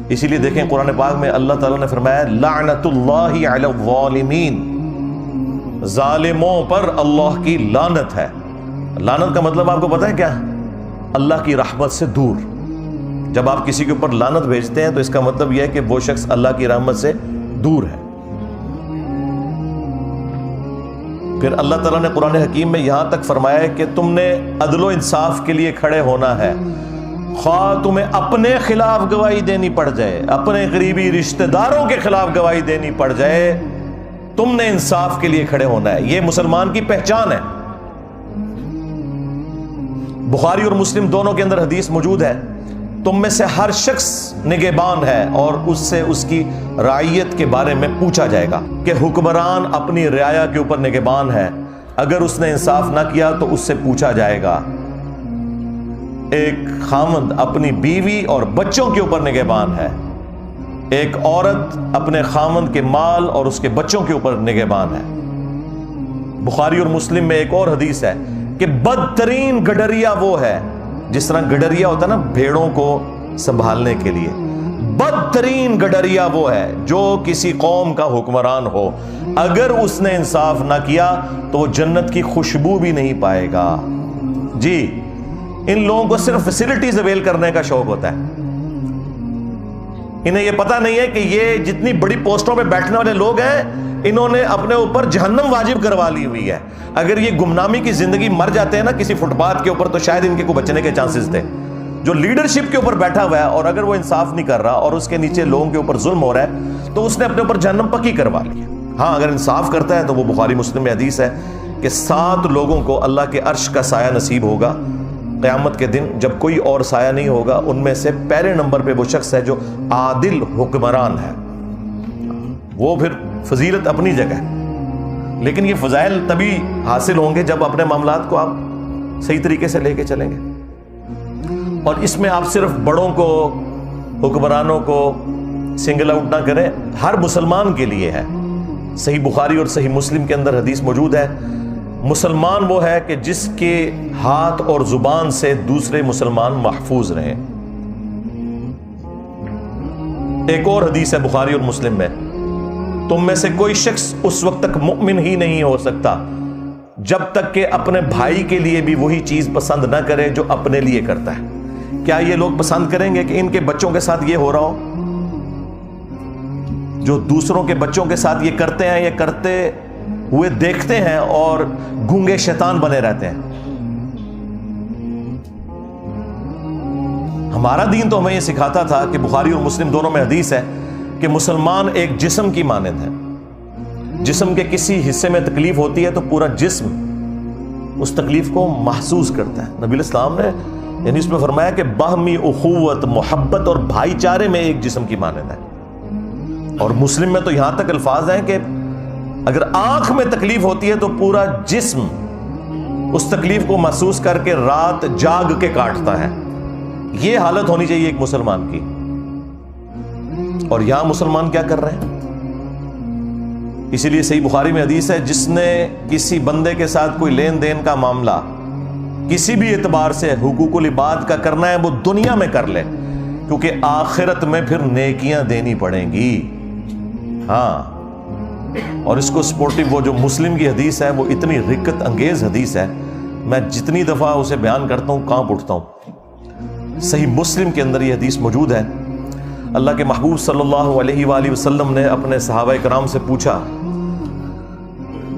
اسی لیے دیکھیں قرآن پاک میں اللہ تعالیٰ نے فرمایا لعنت اللہ علی الظالمین، ظالموں پر اللہ کی لعنت ہے۔ لعنت کا مطلب آپ کو پتہ ہے کیا؟ اللہ کی رحمت سے دور۔ جب آپ کسی کے اوپر لعنت بھیجتے ہیں تو اس کا مطلب یہ ہے کہ وہ شخص اللہ کی رحمت سے دور ہے۔ پھر اللہ تعالیٰ نے قرآن حکیم میں یہاں تک فرمایا ہے کہ تم نے عدل و انصاف کے لیے کھڑے ہونا ہے، خواہ تمہیں اپنے خلاف گواہی دینی پڑ جائے، اپنے قریبی رشتہ داروں کے خلاف گواہی دینی پڑ جائے، تم نے انصاف کے لیے کھڑے ہونا ہے۔ یہ مسلمان کی پہچان ہے۔ بخاری اور مسلم دونوں کے اندر حدیث موجود ہے، تم میں سے ہر شخص نگہبان ہے اور اس سے اس کی رعیت کے بارے میں پوچھا جائے گا کہ حکمران اپنی رعایا کے اوپر نگہبان ہے، اگر اس نے انصاف نہ کیا تو اس سے پوچھا جائے گا۔ ایک خاوند اپنی بیوی اور بچوں کے اوپر نگہبان ہے، ایک عورت اپنے خاوند کے مال اور اس کے بچوں کے اوپر نگہبان ہے۔ بخاری اور مسلم میں ایک اور حدیث ہے کہ بدترین گڈریا وہ ہے، جس طرح گڈریا ہوتا ہے نا بھیڑوں کو سنبھالنے کے لیے، بدترین گڈریا وہ ہے جو کسی قوم کا حکمران ہو، اگر اس نے انصاف نہ کیا تو وہ جنت کی خوشبو بھی نہیں پائے گا۔ جی، ان لوگوں کو صرف فیسلٹیز اویل کرنے کا شوق ہوتا ہے، انہیں یہ پتہ نہیں ہے کہ یہ جتنی بڑی پوسٹوں پہ بیٹھنے والے لوگ ہیں انہوں نے اپنے اوپر جہنم واجب کروا لی ہوئی ہے۔ اگر یہ گمنامی کی زندگی مر جاتے ہیں نا کسی فٹ پاتھ کے اوپر تو شاید ان کے کو بچنے کے چانسز تھے۔ جو لیڈرشپ کے اوپر بیٹھا ہوا ہے اور اگر وہ انصاف نہیں کر رہا اور اس کے نیچے لوگوں کے اوپر ظلم ہو رہا ہے تو اس نے اپنے اوپر جہنم پکی کروا لی ہے۔ ہاں، اگر انصاف کرتا ہے تو وہ بخاری مسلم میں حدیث ہے کہ 7 لوگوں کو اللہ کے عرش کا سایہ نصیب ہوگا قیامت کے دن، جب کوئی اور سایہ نہیں ہوگا۔ ان میں سے پہلے نمبر پہ وہ شخص ہے جو عادل حکمران ہے۔ وہ پھر فضیلت اپنی جگہ ہے، لیکن یہ فضائل تبھی حاصل ہوں گے جب اپنے معاملات کو آپ صحیح طریقے سے لے کے چلیں گے۔ اور اس میں آپ صرف بڑوں کو، حکمرانوں کو سنگل آؤٹ نہ کریں، ہر مسلمان کے لیے ہے۔ صحیح بخاری اور صحیح مسلم کے اندر حدیث موجود ہے، مسلمان وہ ہے کہ جس کے ہاتھ اور زبان سے دوسرے مسلمان محفوظ رہیں۔ ایک اور حدیث ہے بخاری اور مسلم میں، تم میں سے کوئی شخص اس وقت تک مؤمن ہی نہیں ہو سکتا جب تک کہ اپنے بھائی کے لیے بھی وہی چیز پسند نہ کرے جو اپنے لیے کرتا ہے۔ کیا یہ لوگ پسند کریں گے کہ ان کے بچوں کے ساتھ یہ ہو رہا ہو؟ جو دوسروں کے بچوں کے ساتھ یہ کرتے ہیں، یہ کرتے ہوئے دیکھتے ہیں اور گونگے شیطان بنے رہتے ہیں۔ ہمارا دین تو ہمیں یہ سکھاتا تھا کہ بخاری اور مسلم دونوں میں حدیث ہے کہ مسلمان ایک جسم کی مانند ہے، جسم کے کسی حصے میں تکلیف ہوتی ہے تو پورا جسم اس تکلیف کو محسوس کرتا ہے۔ نبی الاسلام نے یعنی اس میں فرمایا کہ باہمی اخوت، محبت اور بھائی چارے میں ایک جسم کی مانند ہے۔ اور مسلم میں تو یہاں تک الفاظ ہیں کہ اگر آنکھ میں تکلیف ہوتی ہے تو پورا جسم اس تکلیف کو محسوس کر کے رات جاگ کے کاٹتا ہے۔ یہ حالت ہونی چاہیے ایک مسلمان کی، اور یہاں مسلمان کیا کر رہے ہیں؟ اسی لیے صحیح بخاری میں حدیث ہے، جس نے کسی بندے کے ساتھ کوئی لین دین کا معاملہ کسی بھی اعتبار سے حقوق العباد کا کرنا ہے وہ دنیا میں کر لے، کیونکہ آخرت میں پھر نیکیاں دینی پڑیں گی۔ ہاں، اور اس کو سپورٹیو وہ جو مسلم کی حدیث ہے وہ اتنی رقت انگیز حدیث ہے، میں جتنی دفعہ اسے بیان کرتا ہوں کانپ اٹھتا ہوں۔ صحیح مسلم کے اندر یہ حدیث موجود ہے، اللہ کے محبوب صلی اللہ علیہ وآلہ وسلم نے اپنے صحابہ کرام سے پوچھا،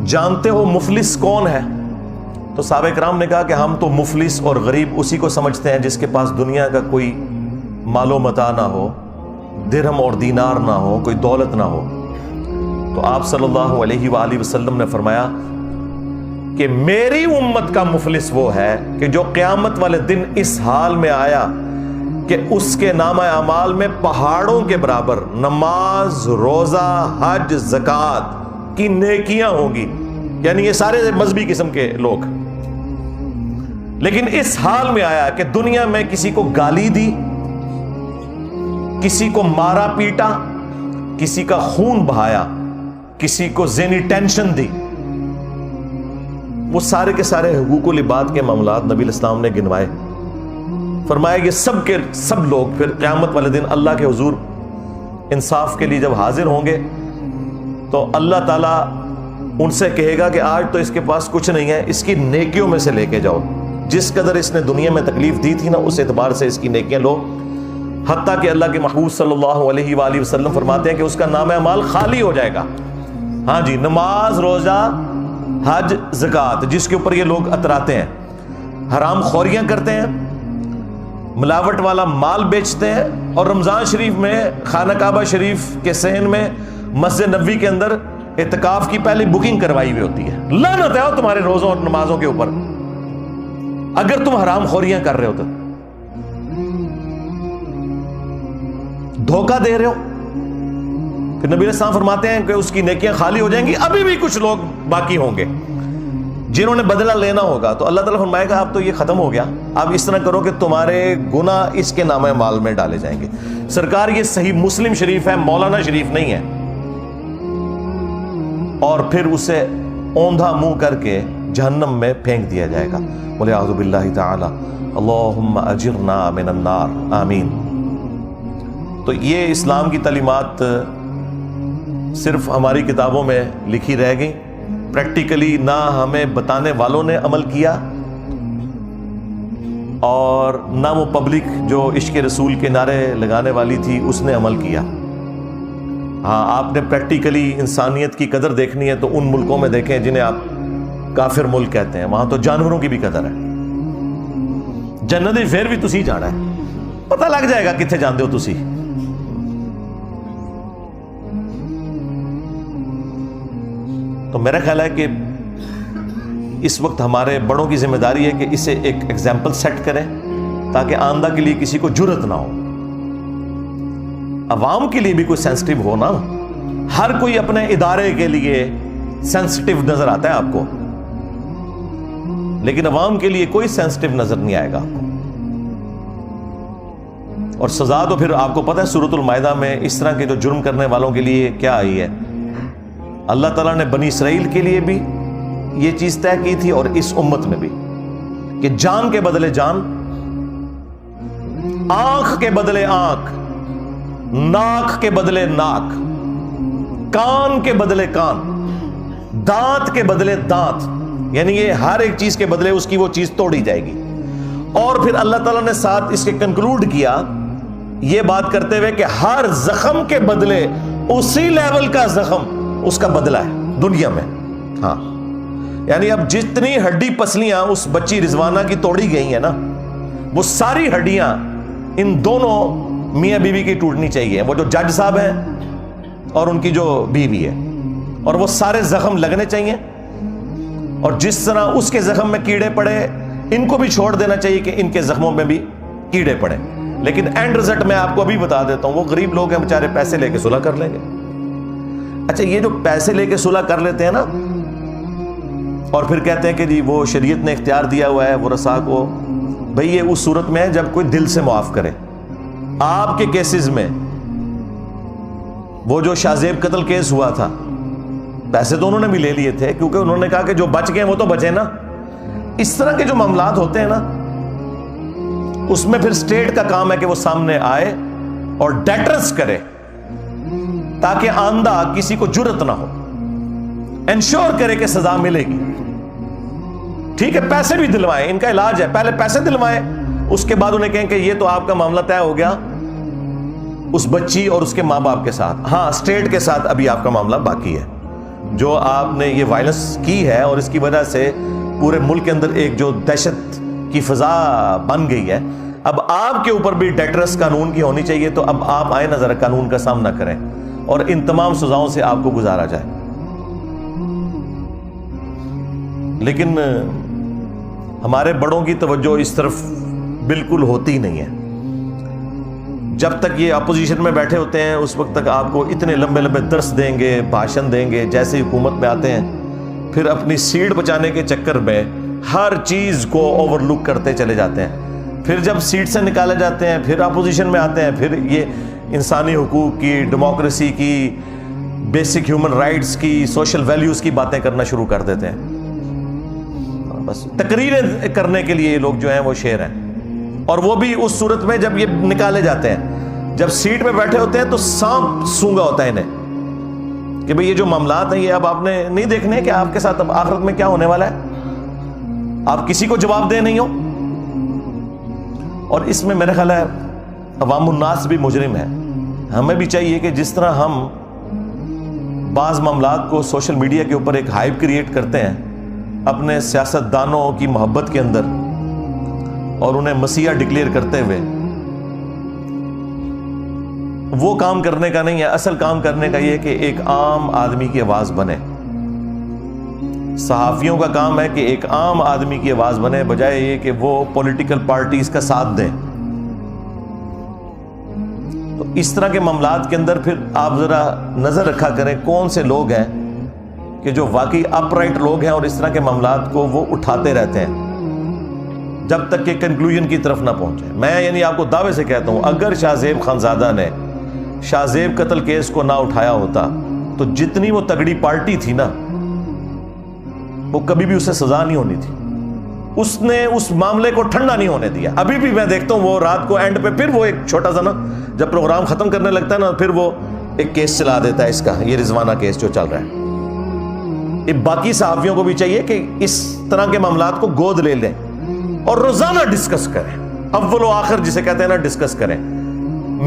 جانتے ہو مفلس کون ہے؟ تو صحابہ کرام نے کہا کہ ہم تو مفلس اور غریب اسی کو سمجھتے ہیں جس کے پاس دنیا کا کوئی مال و متاع نہ ہو، درہم اور دینار نہ ہو، کوئی دولت نہ ہو۔ تو آپ صلی اللہ علیہ وآلہ وسلم نے فرمایا کہ میری امت کا مفلس وہ ہے کہ جو قیامت والے دن اس حال میں آیا کہ اس کے نامہ اعمال میں پہاڑوں کے برابر نماز، روزہ، حج، زکوٰۃ کی نیکیاں ہوں گی، یعنی یہ سارے مذہبی قسم کے لوگ، لیکن اس حال میں آیا کہ دنیا میں کسی کو گالی دی، کسی کو مارا پیٹا، کسی کا خون بہایا، کسی کو ذہنی ٹینشن دی۔ وہ سارے کے سارے حقوق العباد کے معاملات نبی الاسلام نے گنوائے، فرمایا یہ سب کے سب لوگ پھر قیامت والے دن اللہ کے حضور انصاف کے لیے جب حاضر ہوں گے تو اللہ تعالیٰ ان سے کہے گا کہ آج تو اس کے پاس کچھ نہیں ہے، اس کی نیکیوں میں سے لے کے جاؤ، جس قدر اس نے دنیا میں تکلیف دی تھی نا اس اعتبار سے اس کی نیکیاں لو۔ حتیٰ کہ اللہ کے محبوب صلی اللہ علیہ وآلہ وسلم فرماتے ہیں کہ اس کا نام اعمال خالی ہو جائے گا۔ ہاں جی، نماز، روزہ، حج، زکوٰۃ، جس کے اوپر یہ لوگ اتراتے ہیں، حرام خوریاں کرتے ہیں، ملاوٹ والا مال بیچتے ہیں، اور رمضان شریف میں خانہ کعبہ شریف کے صحن میں مسجد نبوی کے اندر اعتکاف کی پہلے بکنگ کروائی ہوئی ہوتی ہے۔ لعنت ہے تمہارے روزوں اور نمازوں کے اوپر اگر تم حرام خوریاں کر رہے ہو تو، دھوکہ دے رہے ہو۔ پھر نبی علیہ السلام فرماتے ہیں کہ اس کی نیکیاں خالی ہو جائیں گی، ابھی بھی کچھ لوگ باقی ہوں گے جنہوں نے بدلہ لینا ہوگا، تو اللہ تعالیٰ فرمائے گا اب تو یہ ختم ہو گیا، اب اس طرح کرو کہ تمہارے گناہ اس کے نام اعمال میں ڈالے جائیں گے۔ سرکار یہ صحیح مسلم شریف ہے، مولانا شریف نہیں ہے۔ اور پھر اسے اوندھا منہ کر کے جہنم میں پھینک دیا جائے گا، وَلِعَوْذُ بِاللَّهِ تَعَالَى اللہم اجرنا من النار، آمین۔ تو یہ اسلام کی تعلیمات صرف ہماری کتابوں میں لکھی رہ گئیں، پریکٹیکلی نہ ہمیں بتانے والوں نے عمل کیا اور نہ وہ پبلک جو عشق رسول کے نعرے لگانے والی تھی اس نے عمل کیا۔ ہاں، آپ نے پریکٹیکلی انسانیت کی قدر دیکھنی ہے تو ان ملکوں میں دیکھیں جنہیں آپ کافر ملک کہتے ہیں، وہاں تو جانوروں کی بھی قدر ہے۔ جنت پھر بھی تسی جانا ہے، پتہ لگ جائے گا کتنے جاندے ہو تسی۔ تو میرا خیال ہے کہ اس وقت ہمارے بڑوں کی ذمہ داری ہے کہ اسے ایک ایگزامپل سیٹ کریں تاکہ آئندہ کے لیے کسی کو جرت نہ ہو، عوام کے لیے بھی کوئی سینسٹیو ہو نا۔ ہر کوئی اپنے ادارے کے لیے سینسٹیو نظر آتا ہے آپ کو، لیکن عوام کے لیے کوئی سینسٹیو نظر نہیں آئے گا آپ کو۔ اور سزا تو پھر آپ کو پتہ ہے سورۃ المائدہ میں اس طرح کے جو جرم کرنے والوں کے لیے کیا آئی ہے۔ اللہ تعالیٰ نے بنی اسرائیل کے لیے بھی یہ چیز طے کی تھی اور اس امت میں بھی، کہ جان کے بدلے جان، آنکھ کے بدلے آنکھ، ناک کے بدلے ناک، کان کے بدلے کان، دانت کے بدلے دانت، یعنی یہ ہر ایک چیز کے بدلے اس کی وہ چیز توڑی جائے گی۔ اور پھر اللہ تعالیٰ نے ساتھ اس کے کنکلوڈ کیا یہ بات کرتے ہوئے کہ ہر زخم کے بدلے اسی لیول کا زخم اس کا بدلہ ہے دنیا میں۔ ہاں، یعنی اب جتنی ہڈی پسلیاں اس بچی رضوانہ کی توڑی گئی ہیں نا، وہ ساری ہڈیاں ان دونوں میاں بیوی کی ٹوٹنی چاہیے، وہ جو جج صاحب ہیں اور ان کی جو بیوی ہے، اور وہ سارے زخم لگنے چاہیے۔ اور جس طرح اس کے زخم میں کیڑے پڑے، ان کو بھی چھوڑ دینا چاہیے کہ ان کے زخموں میں بھی کیڑے پڑے۔ لیکن اینڈ رزلٹ میں آپ کو ابھی بتا دیتا ہوں، وہ غریب لوگ ہیں بیچارے، پیسے لے کے صلح کر لیں گے۔ اچھا، یہ جو پیسے لے کے صلح کر لیتے ہیں نا اور پھر کہتے ہیں کہ جی وہ شریعت نے اختیار دیا ہوا ہے ورثاء کو، بھئی یہ اس صورت میں ہے جب کوئی دل سے معاف کرے۔ آپ کے کیسز میں وہ جو شاہ زیب قتل کیس ہوا تھا، پیسے تو انہوں نے بھی لے لیے تھے کیونکہ انہوں نے کہا کہ جو بچ گئے وہ تو بچے نا۔ اس طرح کے جو معاملات ہوتے ہیں نا، اس میں پھر اسٹیٹ کا کام ہے کہ وہ سامنے آئے اور ڈیٹرس کرے تاکہ آئندہ کسی کو جرت نہ ہو، انشور کرے کہ سزا ملے گی۔ ٹھیک ہے، پیسے بھی دلوائیں، ان کا علاج ہے، پہلے پیسے دلوائیں، اس کے بعد انہیں کہیں کہ یہ تو آپ کا معاملہ طے ہو گیا اس بچی اور اس کے ماں باپ کے ساتھ، ہاں اسٹیٹ کے ساتھ ابھی آپ کا معاملہ باقی ہے۔ جو آپ نے یہ وائلنس کی ہے اور اس کی وجہ سے پورے ملک کے اندر ایک جو دہشت کی فضا بن گئی ہے، اب آپ کے اوپر بھی ڈیٹرس قانون کی ہونی چاہیے۔ تو اب آپ آئیں نہ ذرا قانون کا سامنا کریں اور ان تمام سزاؤں سے آپ کو گزارا جائے۔ لیکن ہمارے بڑوں کی توجہ اس طرف بالکل ہوتی نہیں ہے۔ جب تک یہ اپوزیشن میں بیٹھے ہوتے ہیں اس وقت تک آپ کو اتنے لمبے لمبے درس دیں گے، بھاشن دیں گے، جیسے حکومت میں آتے ہیں پھر اپنی سیٹ بچانے کے چکر میں ہر چیز کو اوور لک کرتے چلے جاتے ہیں۔ پھر جب سیٹ سے نکالے جاتے ہیں پھر اپوزیشن میں آتے ہیں، پھر یہ انسانی حقوق کی، ڈیموکریسی کی، بیسک ہیومن رائٹس کی، سوشل ویلیوز کی باتیں کرنا شروع کر دیتے ہیں۔ بس تقریریں کرنے کے لیے یہ لوگ جو ہیں وہ شیر ہیں، اور وہ بھی اس صورت میں جب یہ نکالے جاتے ہیں جب سیٹ پہ بیٹھے ہوتے ہیں تو سانپ سونگا ہوتا ہے انہیں کہ بھئی یہ جو معاملات ہیں یہ اب آپ نے نہیں دیکھنے کہ آپ کے ساتھ اب آخرت میں کیا ہونے والا ہے، آپ کسی کو جواب دہ نہیں ہو. اور اس میں میرا خیال ہے عوام الناس بھی مجرم ہے. ہمیں بھی چاہیے کہ جس طرح ہم بعض معاملات کو سوشل میڈیا کے اوپر ایک ہائپ کریٹ کرتے ہیں اپنے سیاستدانوں کی محبت کے اندر اور انہیں مسیحا ڈکلیئر کرتے ہوئے، وہ کام کرنے کا نہیں ہے. اصل کام کرنے کا یہ کہ ایک عام آدمی کی آواز بنے. صحافیوں کا کام ہے کہ ایک عام آدمی کی آواز بنے، بجائے یہ کہ وہ پولیٹیکل پارٹیز کا ساتھ دیں. تو اس طرح کے معاملات کے اندر پھر آپ ذرا نظر رکھا کریں کون سے لوگ ہیں کہ جو واقعی اپ رائٹ لوگ ہیں اور اس طرح کے معاملات کو وہ اٹھاتے رہتے ہیں جب تک کہ کنکلوژن کی طرف نہ پہنچے. میں یعنی آپ کو دعوے سے کہتا ہوں اگر شاہ زیب خانزادہ نے شاہ زیب قتل کیس کو نہ اٹھایا ہوتا تو جتنی وہ تگڑی پارٹی تھی نا وہ کبھی بھی اسے سزا نہیں ہونی تھی. اس نے اس معاملے کو ٹھنڈا نہیں ہونے دیا. ابھی بھی میں دیکھتا ہوں وہ رات کو اینڈ پہ پھر وہ ایک چھوٹا سا نا جب پروگرام ختم کرنے لگتا ہے نا پھر وہ ایک کیس چلا دیتا ہے اس کا، یہ رضوانہ کیس جو چل رہا ہے. یہ باقی صحافیوں کو بھی چاہیے کہ اس طرح کے معاملات کو گود لے لیں اور روزانہ ڈسکس کریں. اول و آخر جسے کہتے ہیں نا ڈسکس کریں،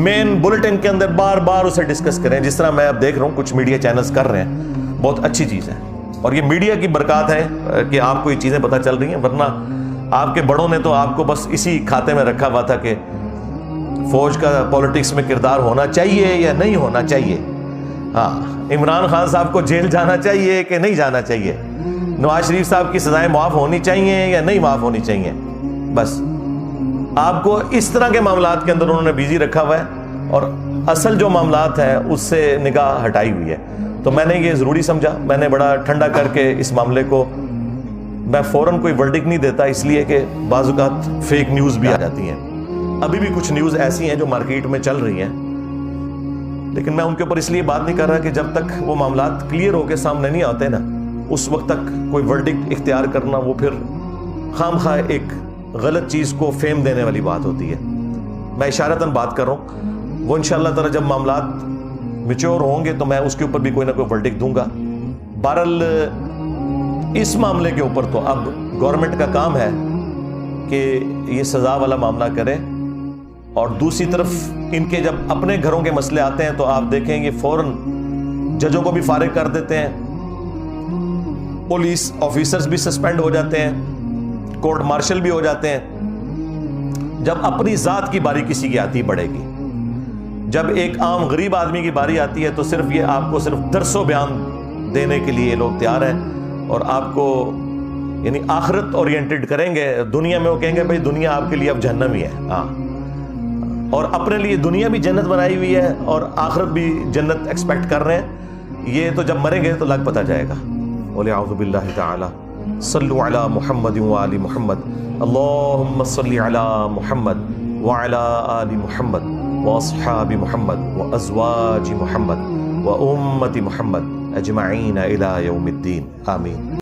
مین بلٹن کے اندر بار بار اسے ڈسکس کریں. جس طرح میں اب دیکھ رہا ہوں کچھ میڈیا چینلز کر رہے ہیں، بہت اچھی چیز ہے اور یہ میڈیا کی برکات ہے کہ آپ کو یہ چیزیں پتہ چل رہی ہیں. ورنہ آپ کے بڑوں نے تو آپ کو بس اسی کھاتے میں رکھا ہوا تھا کہ فوج کا پولیٹکس میں کردار ہونا چاہیے یا نہیں ہونا چاہیے. ہاں، عمران خان صاحب کو جیل جانا چاہیے کہ نہیں جانا چاہیے، نواز شریف صاحب کی سزائیں معاف ہونی چاہیے یا نہیں معاف ہونی چاہیے. بس آپ کو اس طرح کے معاملات کے اندر انہوں نے بیزی رکھا ہوا ہے اور اصل جو معاملات ہیں اس سے نگاہ ہٹائی ہوئی ہے. تو میں نے یہ ضروری سمجھا، میں نے بڑا ٹھنڈا کر کے اس معاملے کو، میں فوراً کوئی ورڈکٹ نہیں دیتا اس لیے کہ بعض اوقات فیک نیوز بھی آ جاتی ہیں. ابھی بھی کچھ نیوز ایسی ہیں جو مارکیٹ میں چل رہی ہیں، لیکن میں ان کے اوپر اس لیے بات نہیں کر رہا کہ جب تک وہ معاملات کلیئر ہو کے سامنے نہیں آتے نا اس وقت تک کوئی ورڈکٹ اختیار کرنا وہ پھر خام خواہ ایک غلط چیز کو فیم دینے والی بات ہوتی ہے. میں اشارتاً بات کر رہا ہوں، وہ انشاءاللہ تعالی جب معاملات میچور ہوں گے تو میں اس کے اوپر بھی کوئی نہ کوئی ورڈکٹ دوں گا. بہرحال اس معاملے کے اوپر تو اب گورنمنٹ کا کام ہے کہ یہ سزا والا معاملہ کرے. اور دوسری طرف ان کے جب اپنے گھروں کے مسئلے آتے ہیں تو آپ دیکھیں گے فوراً ججوں کو بھی فارغ کر دیتے ہیں، پولیس آفیسرز بھی سسپینڈ ہو جاتے ہیں، کورٹ مارشل بھی ہو جاتے ہیں. جب اپنی ذات کی باری کسی کی آتی بڑھے گی، جب ایک عام غریب آدمی کی باری آتی ہے تو صرف یہ آپ کو صرف درس و بیان دینے کے لیے لوگ تیار ہیں اور آپ کو یعنی آخرت اورینٹڈ کریں گے. دنیا میں وہ کہیں گے بھائی دنیا آپ کے لیے اب جہنم ہی ہے. ہاں، اور اپنے لیے دنیا بھی جنت بنائی ہوئی ہے اور آخرت بھی جنت ایکسپیکٹ کر رہے ہیں. یہ تو جب مریں گے تو لگ پتہ جائے گا. وَلِعَوْذُ بِاللَّهِ تَعَالَى صلوا علی محمد وآل محمد اللہم صلی علی محمد وعلی آل محمد واصحاب محمد وازواج محمد وامت محمد اجمعین الی یوم الدین. آمین.